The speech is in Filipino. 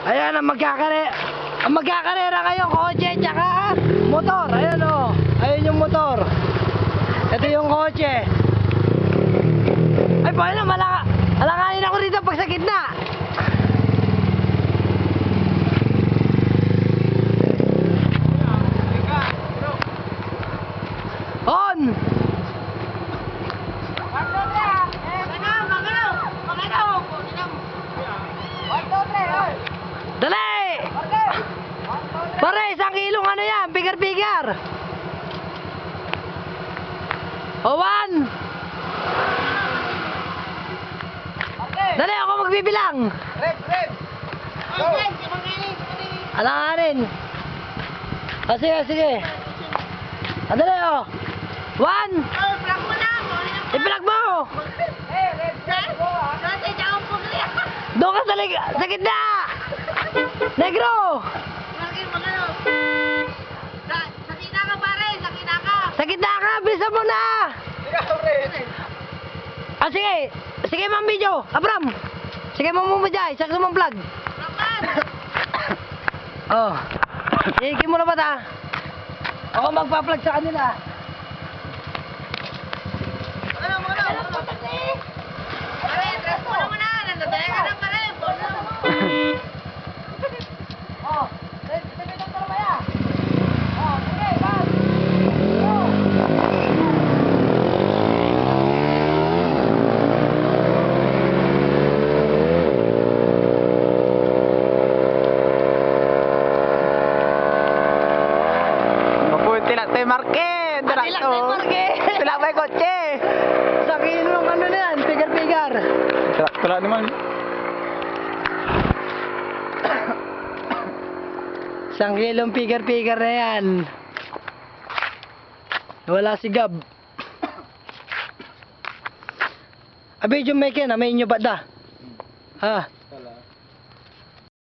Ayan ang magkakarera ngayon, kotse tsaka motor. Ayan o. Ayun yung motor. Ito yung kotse. Ay, paano alanganin ako rito pag sa gitna. On! Dali! Pare, 1 kilong ano yan, pigar-pigar. O, 1. Dali, ako magbibilang. Red! Go! Alanganin. Sige. Dali, o. 1. I-vlog mo. Doon ka sa gitna. Negro. Sa gitna ka, bilisan mo na. Sige ma'am video. Abram. Sige ma'am Mumajay, sakto mong vlog. Oh. Sige mo na ba ta? Ako magpa-vlog sa kanila. Oh, sige ng talamaya. Oh, sige, bas. Tilak tayo market! Tilak tayo market! Tilak tayo kotse! 1 kilo ng ano na yan, pigar-pigar. Tilak naman. 1 kilong pigar-pigar na yan. Wala si Gab. Abi, yung may kin, may inyo ba da? Ha?